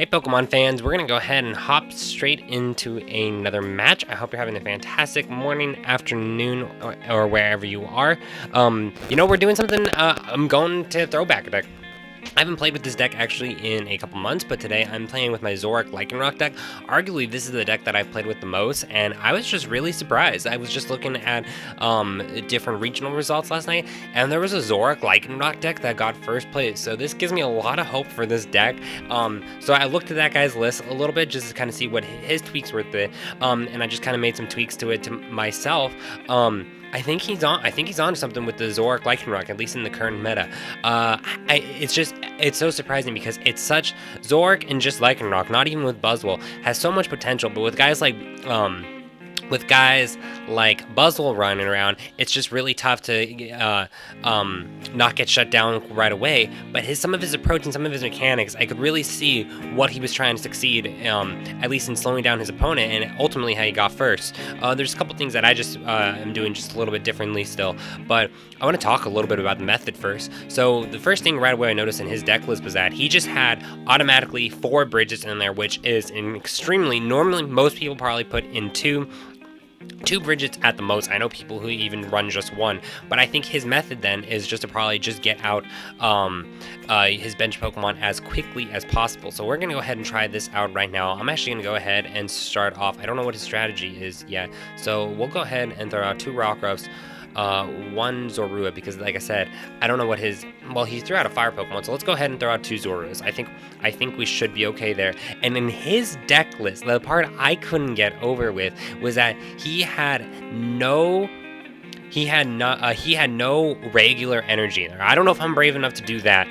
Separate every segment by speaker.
Speaker 1: Hey Pokemon fans, we're going to go ahead and hop straight into another match. I hope you're having a fantastic morning, afternoon, or wherever you are. We're doing something, I'm going to throwback deck. I haven't played with this deck actually in a couple months, but today I'm playing with my Zoroark Lycanroc deck. Arguably, this is the deck that I've played with the most, and I was just really surprised. I was just looking at different regional results last night, and there was a Zoroark Lycanroc deck that got first place, so this gives me a lot of hope for this deck. So I looked at that guy's list a little bit just to kind of see what his tweaks were there, and I just kind of made some tweaks to it to myself. I think he's on something with the Zoroark Lycanroc, at least in the current meta. It's so surprising because it's such Zoroark and just Lycanroc, not even with Buzzwole, has so much potential, but with guys like Buzzwole running around, it's just really tough to not get shut down right away. But some of his approach and some of his mechanics, I could really see what he was trying to succeed, at least in slowing down his opponent, and ultimately how he got first. There's a couple things that I just am doing just a little bit differently still, but I want to talk a little bit about the method first. So the first thing right away I noticed in his deck list was that he just had automatically 4 bridges in there, which is an extremely, normally most people probably put in two bridges at the most. I know people who even run just 1, but I think his method then is just to probably just get out his bench Pokemon as quickly as possible. So we're going to go ahead and try this out right now. I'm actually going to go ahead and start off. I don't know what his strategy is yet, so we'll go ahead and throw out 2 Rockruffs, 1 Zorua, because like I said, I don't know what he threw out a fire Pokemon, so let's go ahead and throw out 2 Zoruas. I think we should be okay there. And in his deck list, the part I couldn't get over with was that he had no regular energy in there. I don't know if I'm brave enough to do that.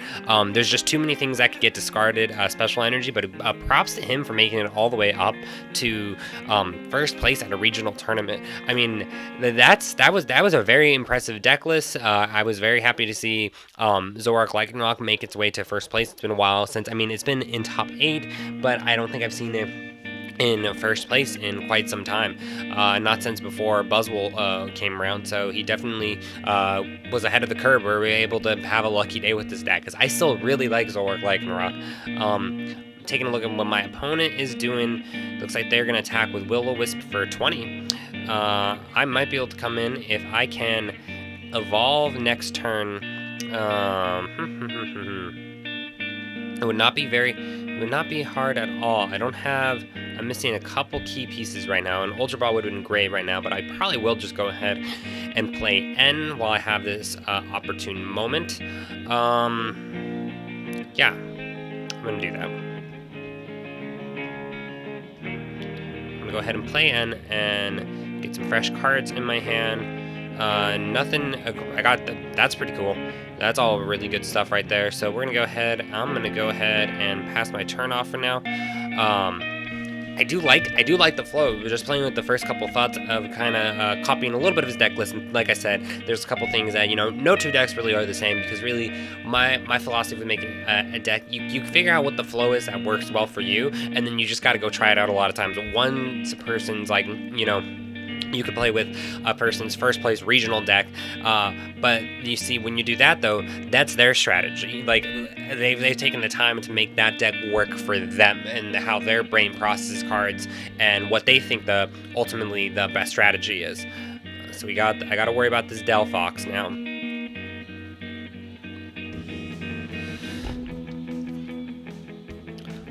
Speaker 1: There's just too many things that could get discarded, special energy, but props to him for making it all the way up to first place at a regional tournament. I mean, that was a very impressive deck list. I was very happy to see Zoroark Lycanroc make its way to first place. It's been a while since, it's been in top 8, but I don't think I've seen it in first place in quite some time, not since before Buzzwole came around, so he definitely was ahead of the curve. We were able to have a lucky day with this deck, because I still really like Zoroark Lycanroc. Taking a look at what my opponent is doing, looks like they're going to attack with Will-O-Wisp for 20. I might be able to come in if I can evolve next turn. It would not be hard at all. I'm missing a couple key pieces right now, and Ultra Ball would have been great right now, but I probably will just go ahead and play N while I have this opportune moment. Yeah, I'm gonna do that. I'm gonna go ahead and play N and get some fresh cards in my hand. That's pretty cool. That's all really good stuff right there. So I'm gonna go ahead and pass my turn off for now. I do like the flow. We're just playing with the first couple thoughts of kind of copying a little bit of his deck list. And like I said, there's a couple things that, no 2 decks really are the same, because really my philosophy with making a deck, you figure out what the flow is that works well for you, and then you just got to go try it out a lot of times. One person's like, you could play with a person's first place regional deck, but you see, when you do that though, that's their strategy. Like they've taken the time to make that deck work for them and how their brain processes cards and what they think ultimately the best strategy is. So I got to worry about this Delphox now.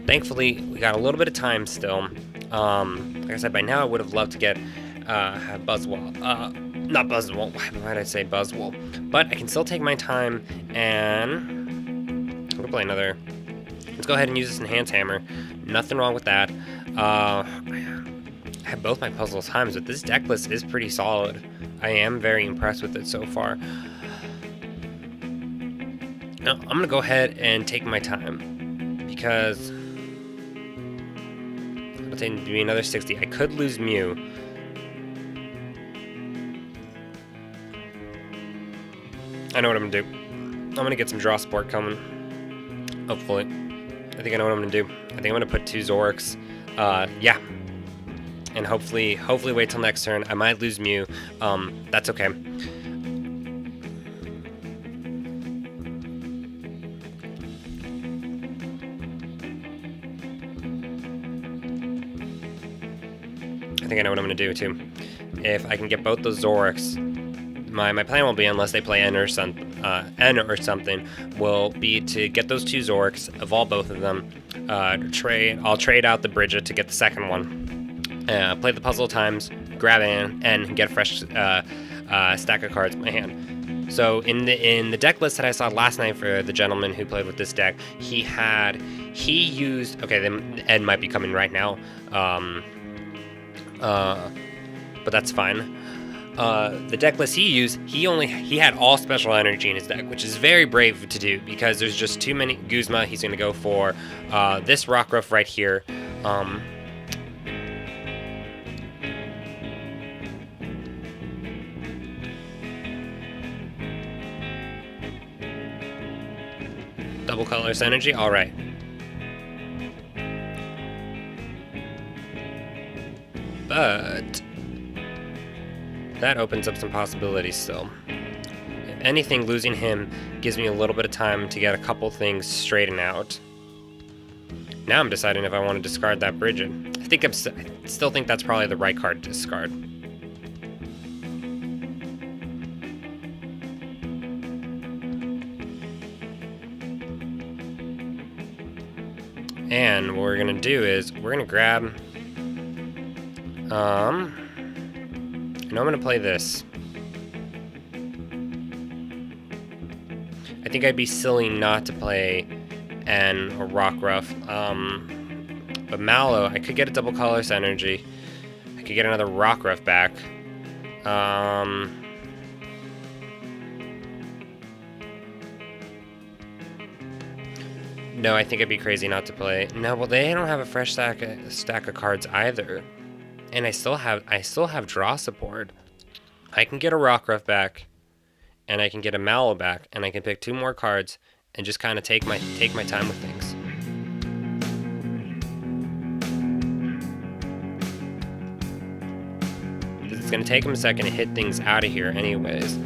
Speaker 1: Thankfully, we got a little bit of time still. Like I said, by now I would have loved to have Buzzwole. Not Buzzwole. Why did I say Buzzwole? But I can still take my time, and I'm gonna play another. Let's go ahead and use this Enhance Hammer. Nothing wrong with that. I have both my puzzles times, but this deck list is pretty solid. I am very impressed with it so far. Now, I'm gonna go ahead and take my time, because it'll take me to be another 60. I could lose Mew. I know what I'm gonna do. I'm gonna get some draw support coming. Hopefully. I think I know what I'm gonna do. I think I'm gonna put 2 Zoroarks. Yeah. And hopefully wait till next turn. I might lose Mew. That's okay. think I know what I'm going to do, too. If I can get both those Zoroarks, my plan will be, unless they play N or something, will be to get those 2 Zoroarks, evolve both of them, I'll trade out the Bridget to get the second one, play the puzzle times, grab N, and get a fresh stack of cards in my hand. So in the deck list that I saw last night for the gentleman who played with this deck, he used, okay, then Ed might be coming right now, but that's fine. The deck list he used, he had all special energy in his deck, which is very brave to do because there's just too many Guzma. He's going to go for this Rockruff right here. Double colorless energy, all right. But that opens up some possibilities still. If anything, losing him gives me a little bit of time to get a couple things straightened out. Now I'm deciding if I want to discard that Bridget. I still think that's probably the right card to discard. And what we're gonna do is we're gonna grab. I know I'm gonna play this. I think I'd be silly not to play N or Rockruff. But Mallow, I could get a double colorless energy. I could get another Rockruff back. No, I think I'd be crazy not to play. No, well, they don't have a fresh stack of cards either, and I still have draw support. I can get a Rockruff back, and I can get a Mallow back, and I can pick 2 more cards and just kind of take my time with things. It's gonna take him a second to hit things out of here, anyways.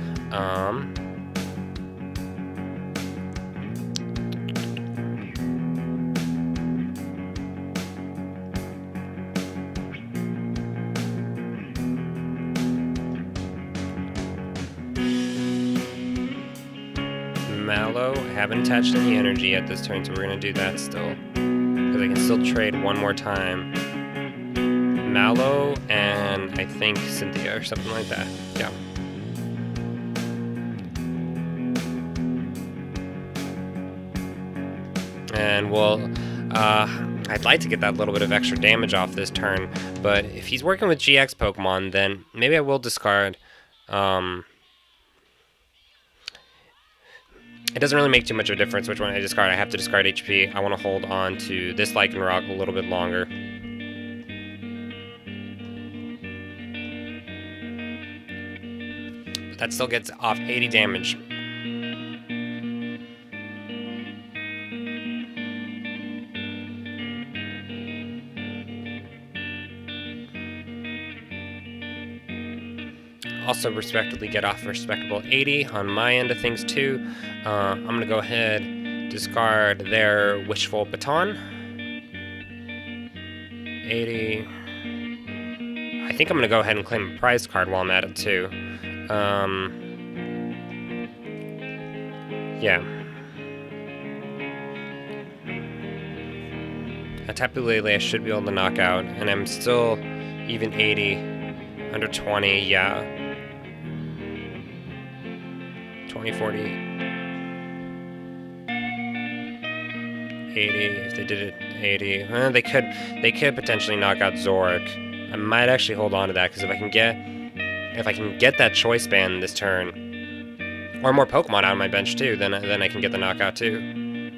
Speaker 1: Mallow, I haven't attached any energy yet this turn, so we're gonna do that still, because I can still trade one more time. Mallow and I think Cynthia or something like that. Yeah. And we'll, I'd like to get that little bit of extra damage off this turn, but if he's working with GX Pokemon, then maybe I will discard. It doesn't really make too much of a difference which one I discard. I have to discard HP. I want to hold on to this Lycanroc a little bit longer. But that still gets off 80 damage. Also respectively get off a respectable 80 on my end of things too. I'm gonna go ahead, discard their Wishful Baton. 80. I think I'm gonna go ahead and claim a prize card while I'm at it too. Yeah. A Tapu Lele I should be able to knock out, and I'm still even 80, under 20, yeah. 20, 40, 80, if they did it 80. They could potentially knock out Zoroark. I might actually hold on to that, because if I can get that choice band this turn, or more Pokemon out of my bench too, then I can get the knockout too.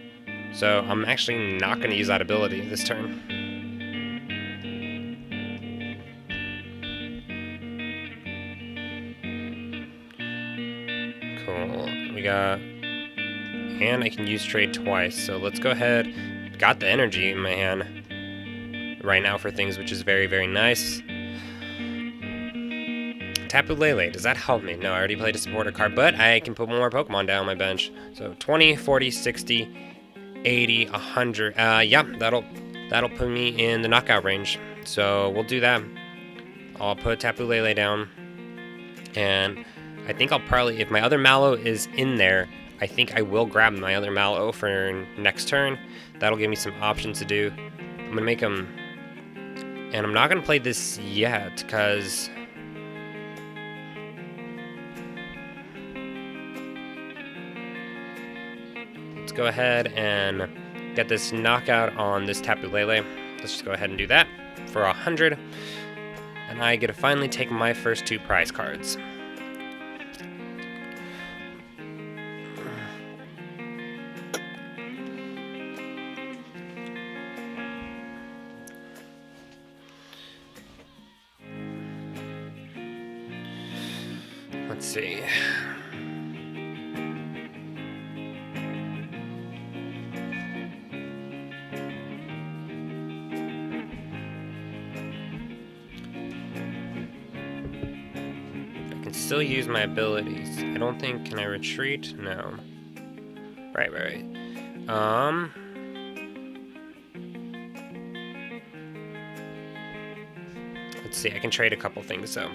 Speaker 1: So I'm actually not going to use that ability this turn. Cool. We got, and I can use trade twice. So let's go ahead. Got the energy in my hand right now for things, which is very, very nice. Tapu Lele, does that help me? No, I already played a supporter card, but I can put more Pokemon down on my bench. So 20, 40, 60, 80, 100. Yeah, that'll put me in the knockout range. So we'll do that. I'll put Tapu Lele down, and I think I'll probably, if my other Mallow is in there, I think I will grab my other Mallow for next turn. That'll give me some options to do. I'm gonna make them, and I'm not gonna play this yet, because let's go ahead and get this knockout on this Tapu Lele. Let's just go ahead and do that for 100, and I get to finally take my first 2 prize cards. Let's see. I can still use my abilities. I don't think, can I retreat? No. Right. Let's see, I can trade a couple things though.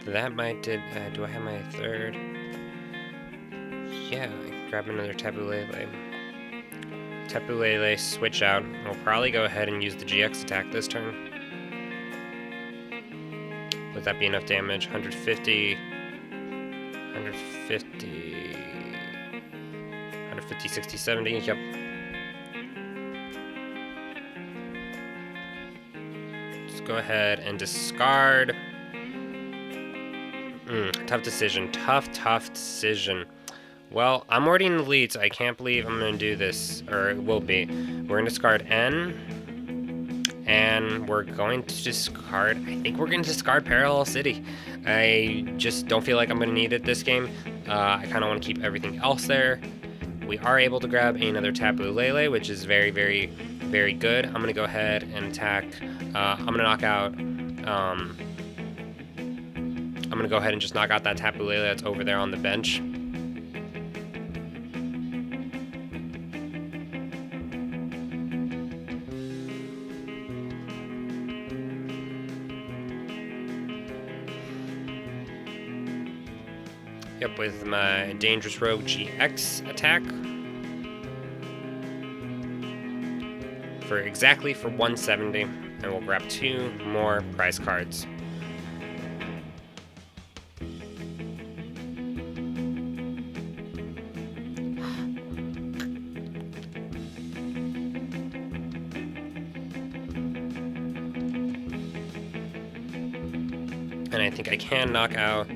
Speaker 1: That might do I have my third? Yeah, grab another Tapu Lele. Tapu Lele, switch out. I'll probably go ahead and use the GX attack this turn. Would that be enough damage? 150, 60, 70, yep. Let's go ahead and discard. Tough decision. Well, I'm already in the lead, so I can't believe I'm going to do this, or it will be. We're going to discard N, and we're going to discard, I think we're going to discard Parallel City. I just don't feel like I'm going to need it this game. I kind of want to keep everything else there. We are able to grab another Tapu Lele, which is very, very, very good. I'm going to go ahead and attack. I'm going to knock out... I'm going to go ahead and just knock out that Tapu Lele that's over there on the bench. Yep, with my Dangerous Rogue GX attack. For 170, and we'll grab 2 more prize cards. And I think I can knock out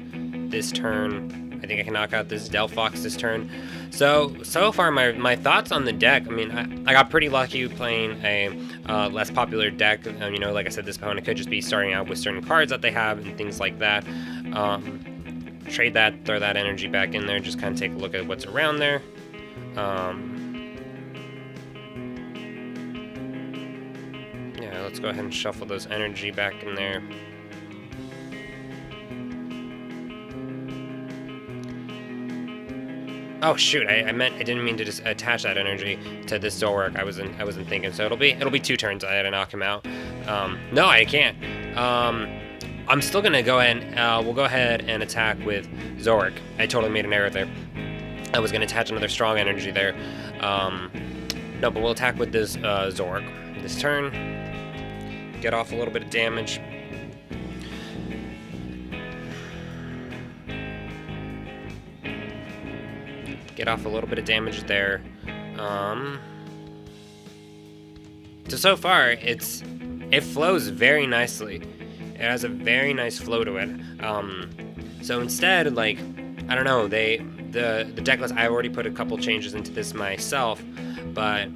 Speaker 1: this turn. I think I can knock out this Delphox this turn. So far, my thoughts on the deck, I mean, I got pretty lucky playing a less popular deck. You know, like I said, this opponent could just be starting out with certain cards that they have and things like that. Trade that, throw that energy back in there, just kind of take a look at what's around there. Yeah, let's go ahead and shuffle those energy back in there. Oh shoot! I didn't mean to just attach that energy to this Zoroark. I wasn't thinking. So it'll be 2 turns. I had to knock him out. No, I can't. I'm still gonna go ahead. We'll go ahead and attack with Zoroark. I totally made an error there. I was gonna attach another strong energy there. No, but we'll attack with this Zoroark this turn. Get off a little bit of damage. Get off a little bit of damage there. So far, it flows very nicely. It has a very nice flow to it. So instead, like, I don't know, the deck list, I've already put a couple changes into this myself, but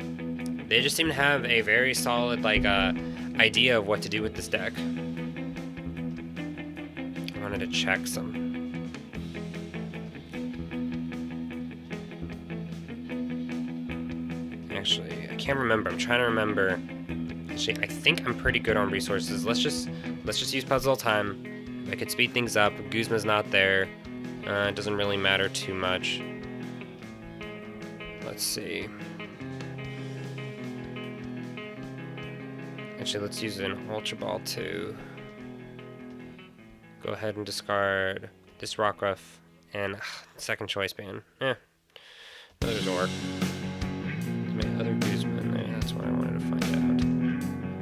Speaker 1: they just seem to have a very solid, like, idea of what to do with this deck. I wanted to check some. Actually, I can't remember. I'm trying to remember. Actually, I think I'm pretty good on resources. Let's just use puzzle time. I could speed things up. Guzma's not there. It doesn't really matter too much. Let's see. Actually, let's use an Ultra Ball to go ahead and discard this Rockruff and second choice ban. Another Zoroark. My other Guzma in there. That's what I wanted to find out.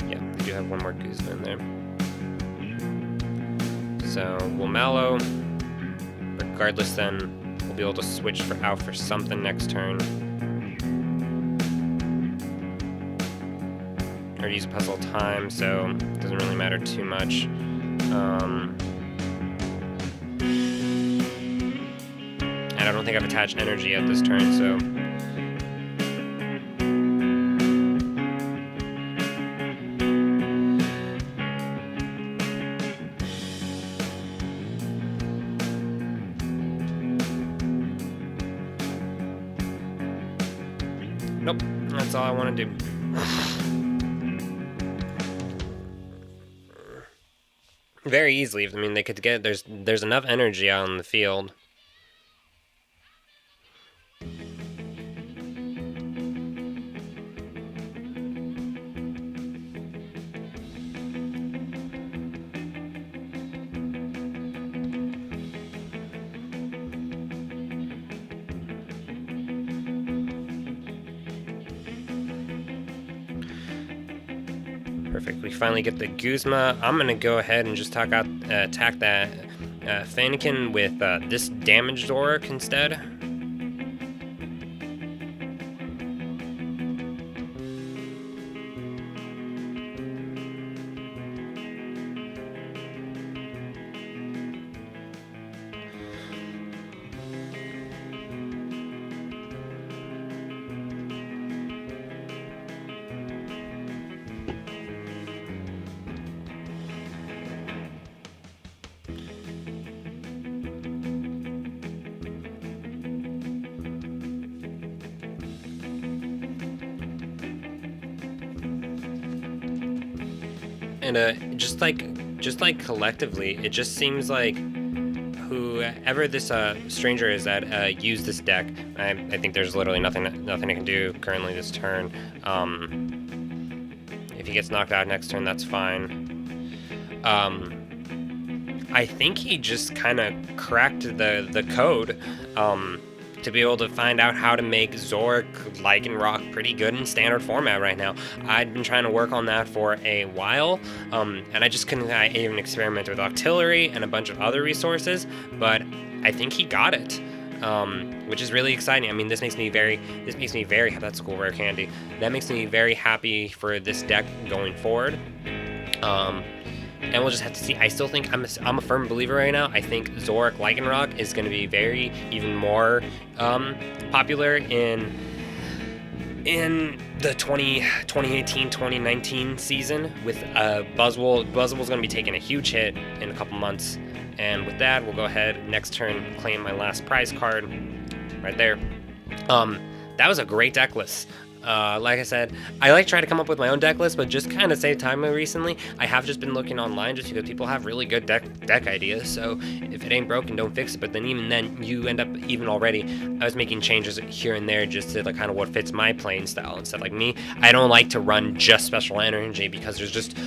Speaker 1: Yeah, I do have one more Guzma in there. So we'll Mallow. Regardless, then we'll be able to switch out for something next turn. Or use a puzzle time, so it doesn't really matter too much. And I don't think I've attached energy at this turn, so. Nope, that's all I want to do. Very easily. I mean, they could get there's enough energy out on the field. Perfect. We finally get the Guzma. I'm gonna go ahead and just attack that Fennekin with this damaged Zoroark instead. And just like collectively, it just seems like whoever this stranger is that used this deck, I think there's literally nothing I can do currently this turn. If he gets knocked out next turn, that's fine. I think he just kind of cracked the code to be able to find out how to make Zoroark Lycanroc pretty good in standard format right now. I'd been trying to work on that for a while, and I just couldn't. I even experimented with Octillery and a bunch of other resources, but I think he got it, which is really exciting. I mean, this makes me very. That's cool, rare candy. That makes me very happy for this deck going forward. And we'll just have to see. I still think I'm a firm believer right now. I think Zoroark Lycanroc is going to be even more popular in the 2018-2019 season with Buzzwole. Buzzwole's going to be taking a huge hit in a couple months. And with that, we'll go ahead next turn, claim my last prize card right there. That was a great deck list. Like I said, I like trying to come up with my own deck list, but just kind of save time recently. I have just been looking online just because people have really good deck ideas. So if it ain't broken, don't fix it. But then even then, you end up even already. I was making changes here and there just to like kind of what fits my playing style and stuff. Like me, I don't like to run just special energy because there's just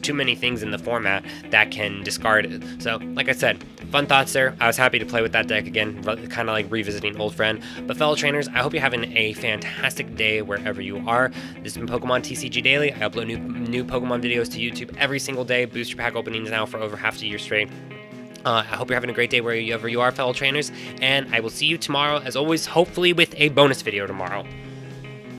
Speaker 1: too many things in the format that can discard it. So like I said, fun thoughts there. I was happy to play with that deck again, kind of like revisiting old friend. But fellow trainers, I hope you're having a fantastic day wherever you are. This has been Pokemon TCG Daily. I upload new Pokemon videos to YouTube every single day. Booster pack openings now for over half a year straight. I hope you're having a great day wherever you are, fellow trainers, and I will see you tomorrow, as always, hopefully with a bonus video tomorrow.